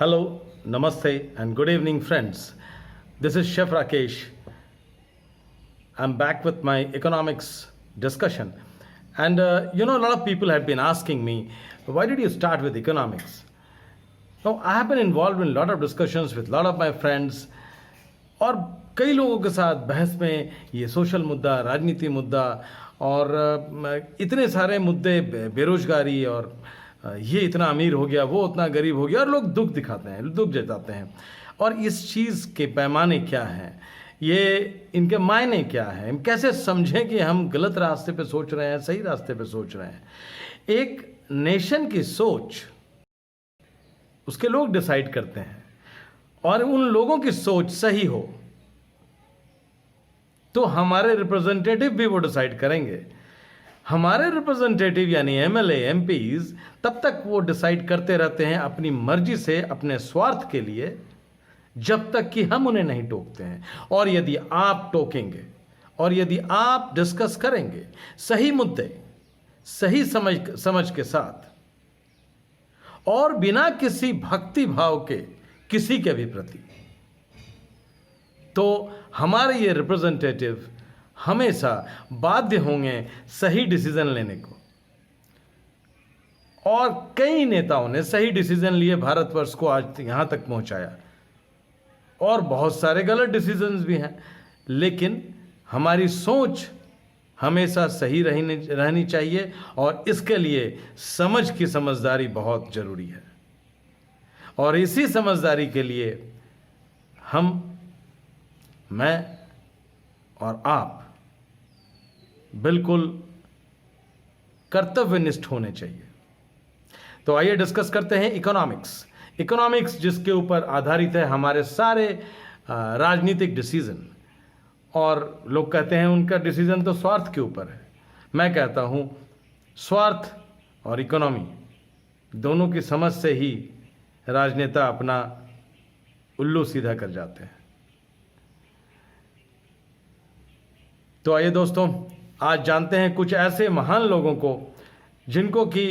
Hello, Namaste, and good evening, friends. This is Chef Rakesh. I'm back with my economics discussion. And a lot of people have been asking me, why did you start with economics? Now, I have been involved in a lot of discussions with a lot of my friends और कई लोगों के साथ बहस में ये social मुद्दा, राजनीति मुद्दा और इतने सारे मुद्दे, बेरोजगारी और ये इतना अमीर हो गया, वो उतना गरीब हो गया, और लोग दुख दिखाते हैं, दुख जताते हैं। और इस चीज़ के पैमाने क्या हैं, ये इनके मायने क्या हैं, हम कैसे समझें कि हम गलत रास्ते पे सोच रहे हैं, सही रास्ते पे सोच रहे हैं। एक नेशन की सोच उसके लोग डिसाइड करते हैं, और उन लोगों की सोच सही हो तो हमारे रिप्रेजेंटेटिव भी वो डिसाइड करेंगे। हमारे रिप्रेजेंटेटिव यानी एमएलए, एमपीज तब तक वो डिसाइड करते रहते हैं अपनी मर्जी से, अपने स्वार्थ के लिए, जब तक कि हम उन्हें नहीं टोकते हैं। और यदि आप टोकेंगे और यदि आप डिस्कस करेंगे सही मुद्दे, सही समझ के साथ, और बिना किसी भक्ति भाव के किसी के भी प्रति, तो हमारे ये रिप्रेजेंटेटिव हमेशा बाध्य होंगे सही डिसीजन लेने को। और कई नेताओं ने सही डिसीजन लिए, भारतवर्ष को आज यहां तक पहुंचाया, और बहुत सारे गलत डिसीजंस भी हैं। लेकिन हमारी सोच हमेशा सही रहनी चाहिए, और इसके लिए समझ की समझदारी बहुत जरूरी है। और इसी समझदारी के लिए मैं और आप बिल्कुल कर्तव्यनिष्ठ होने चाहिए। तो आइए डिस्कस करते हैं इकोनॉमिक्स जिसके ऊपर आधारित है हमारे सारे राजनीतिक डिसीजन। और लोग कहते हैं उनका डिसीजन तो स्वार्थ के ऊपर है। मैं कहता हूं स्वार्थ और इकोनॉमी दोनों की समझ से ही राजनेता अपना उल्लू सीधा कर जाते हैं। तो आइए दोस्तों, आज जानते हैं कुछ ऐसे महान लोगों को जिनको कि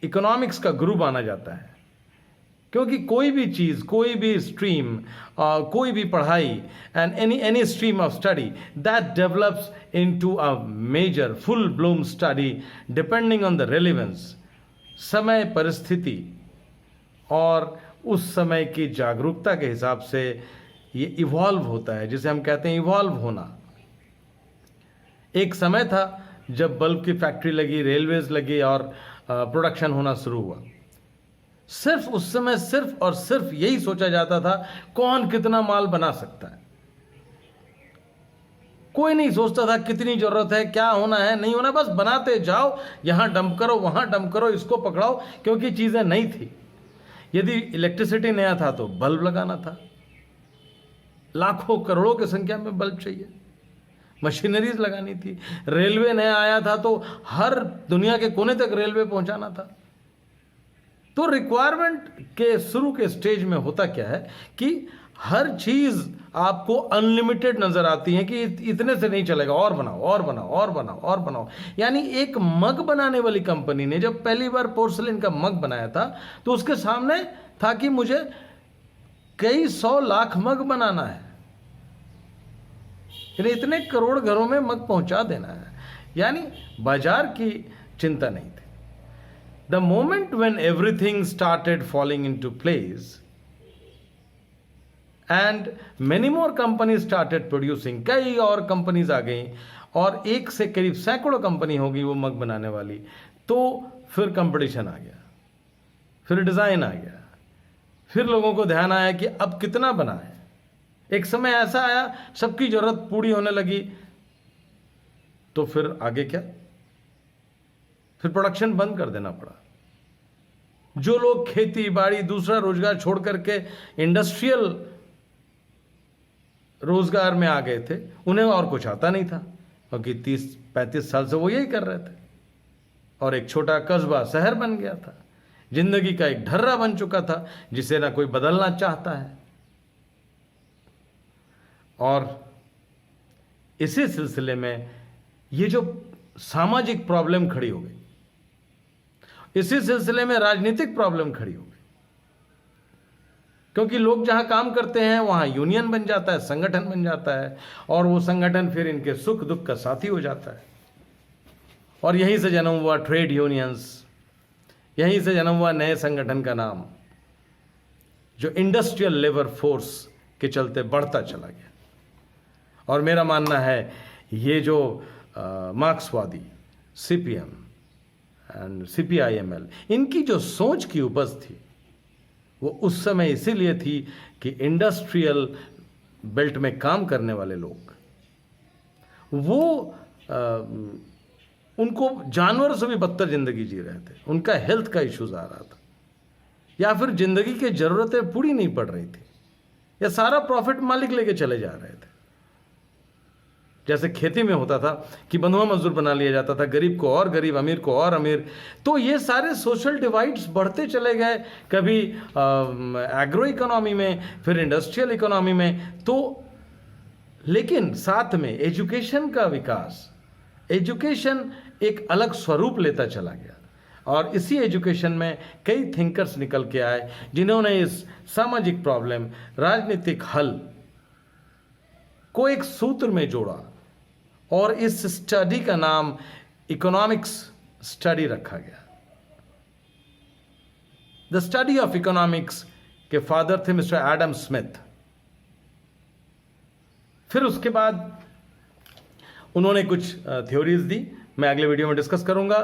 इकोनॉमिक्स का गुरु माना जाता है। क्योंकि कोई भी चीज़, कोई भी स्ट्रीम, कोई भी पढ़ाई and any stream of study that develops into a major full bloom study depending on the relevance, समय, परिस्थिति और उस समय की जागरूकता के हिसाब से ये इवॉल्व होता है, जिसे हम कहते हैं इवॉल्व होना। एक समय था जब बल्ब की फैक्ट्री लगी, रेलवेज लगी और प्रोडक्शन होना शुरू हुआ। सिर्फ उस समय सिर्फ और सिर्फ यही सोचा जाता था कौन कितना माल बना सकता है। कोई नहीं सोचता था कितनी जरूरत है, क्या होना है, नहीं होना, बस बनाते जाओ, यहां डंप करो, वहां डंप करो, इसको पकड़ाओ, क्योंकि चीजें नई थी। यदि इलेक्ट्रिसिटी नया था तो बल्ब लगाना था, लाखों करोड़ों की संख्या में बल्ब चाहिए, मशीनरीज लगानी थी। रेलवे नया आया था तो हर दुनिया के कोने तक रेलवे पहुंचाना था। तो रिक्वायरमेंट के शुरू के स्टेज में होता क्या है कि हर चीज आपको अनलिमिटेड नजर आती है कि इतने से नहीं चलेगा, और बनाओ और बनाओ और बनाओ और बनाओ। यानी एक मग बनाने वाली कंपनी ने जब पहली बार पोर्सलिन का मग बनाया था तो उसके सामने था कि मुझे कई 100 लाख मग बनाना है, यानी इतने करोड़ घरों में मग पहुंचा देना है। यानी बाजार की चिंता नहीं थी। The moment when everything started falling into place and many more companies started producing, कई और कंपनीज आ गई और एक से करीब सैकड़ों कंपनी होगी वो मग बनाने वाली। तो फिर कंपटीशन आ गया, फिर डिजाइन आ गया, फिर लोगों को ध्यान आया कि अब कितना बनाए। एक समय ऐसा आया सबकी जरूरत पूरी होने लगी, तो फिर आगे क्या, फिर प्रोडक्शन बंद कर देना पड़ा। जो लोग खेती बाड़ी, दूसरा रोजगार छोड़ करके इंडस्ट्रियल रोजगार में आ गए थे, उन्हें और कुछ आता नहीं था, क्योंकि 30-35 साल से वो यही कर रहे थे। और एक छोटा कस्बा शहर बन गया था, जिंदगी का एक ढर्रा बन चुका था जिसे ना कोई बदलना चाहता है। और इसी सिलसिले में ये जो सामाजिक प्रॉब्लम खड़ी हो गई, इसी सिलसिले में राजनीतिक प्रॉब्लम खड़ी हो गई। क्योंकि लोग जहाँ काम करते हैं वहाँ यूनियन बन जाता है, संगठन बन जाता है, और वो संगठन फिर इनके सुख दुख का साथी हो जाता है। और यहीं से जन्म हुआ ट्रेड यूनियंस, यहीं से जन्म हुआ नए संगठन का नाम, जो इंडस्ट्रियल लेबर फोर्स के चलते बढ़ता चला गया। और मेरा मानना है ये जो मार्क्सवादी, सीपीएम एंड सीपीआईएमएल, इनकी जो सोच की उपज थी वो उस समय इसीलिए थी कि इंडस्ट्रियल बेल्ट में काम करने वाले लोग वो उनको जानवरों से भी बदतर जिंदगी जी रहे थे, उनका हेल्थ का इश्यूज आ रहा था, या फिर जिंदगी की ज़रूरतें पूरी नहीं पड़ रही थी, या सारा प्रॉफिट मालिक लेके चले जा रहे थे। जैसे खेती में होता था कि बंधुआ मजदूर बना लिया जाता था, गरीब को और गरीब, अमीर को और अमीर। तो ये सारे सोशल डिवाइड्स बढ़ते चले गए, कभी एग्रो इकोनॉमी में, फिर इंडस्ट्रियल इकोनॉमी में। तो लेकिन साथ में एजुकेशन का विकास, एजुकेशन एक अलग स्वरूप लेता चला गया, और इसी एजुकेशन में कई थिंकर्स निकल के आए जिन्होंने इस सामाजिक प्रॉब्लम, राजनीतिक हल को एक सूत्र में जोड़ा, और इस स्टडी का नाम इकोनॉमिक्स स्टडी रखा गया। द स्टडी ऑफ इकोनॉमिक्स के फादर थे मिस्टर एडम स्मिथ। फिर उसके बाद उन्होंने कुछ थ्योरीज दी, मैं अगले वीडियो में डिस्कस करूंगा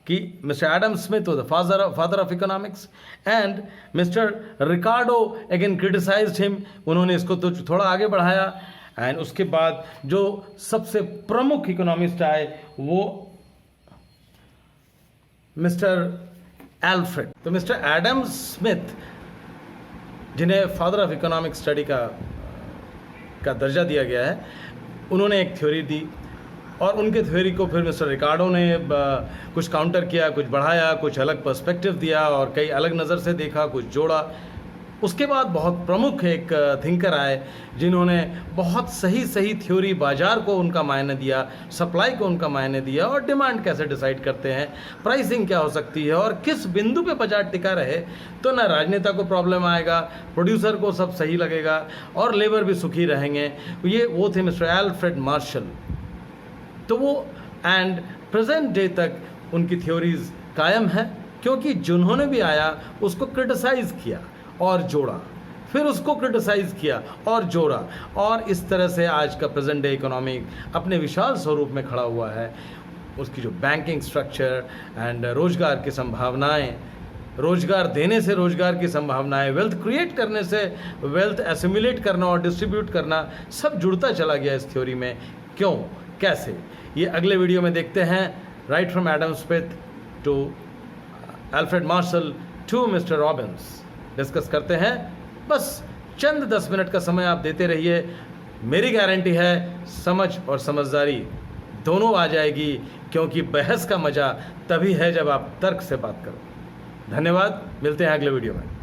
कि mister Adam Smith was the father of economics, and mister Ricardo again criticised him. उन्होंने इसको तो थोड़ा आगे बढ़ाया, एंड उसके बाद जो सबसे प्रमुख इकोनॉमिस्ट आए वो मिस्टर एल्फ्रेड। तो मिस्टर एडम स्मिथ, जिन्हें फादर ऑफ इकोनॉमिक स्टडी का दर्जा दिया गया है, उन्होंने एक थ्योरी दी, और उनके थ्योरी को फिर मिस्टर रिकार्डो ने कुछ काउंटर किया, कुछ बढ़ाया, कुछ अलग पर्सपेक्टिव दिया, और कई अलग नज़र से देखा, कुछ जोड़ा। उसके बाद बहुत प्रमुख एक थिंकर आए जिन्होंने बहुत सही थ्योरी, बाजार को उनका मायने दिया, सप्लाई को उनका मायने दिया, और डिमांड कैसे डिसाइड करते हैं, प्राइसिंग क्या हो सकती है, और किस बिंदु पे बाजार टिका रहे तो ना राजनेता को प्रॉब्लम आएगा, प्रोड्यूसर को सब सही लगेगा, और लेबर भी सुखी रहेंगे। वो थे मिस्टर एल्फ्रेड मार्शल। तो वो एंड प्रेजेंट डे तक उनकी थ्योरीज कायम है, क्योंकि जिन्होंने भी आया उसको क्रिटिसाइज़ किया और जोड़ा, फिर उसको क्रिटिसाइज़ किया और जोड़ा, और इस तरह से आज का प्रेजेंट डे इकोनॉमी अपने विशाल स्वरूप में खड़ा हुआ है। उसकी जो बैंकिंग स्ट्रक्चर एंड रोजगार की संभावनाएं, रोजगार देने से रोजगार की संभावनाएं, वेल्थ क्रिएट करने से वेल्थ एसिमुलेट करना और डिस्ट्रीब्यूट करना, सब जुड़ता चला गया इस थ्योरी में। क्यों, कैसे, ये अगले वीडियो में देखते हैं। Right from Adam Smith to Alfred Marshall to mister Robbins discuss करते हैं। बस चंद 10 मिनट का समय आप देते रहिए, मेरी गारंटी है समझ और समझदारी दोनों आ जाएगी, क्योंकि बहस का मज़ा तभी है जब आप तर्क से बात करो। धन्यवाद, मिलते हैं अगले वीडियो में।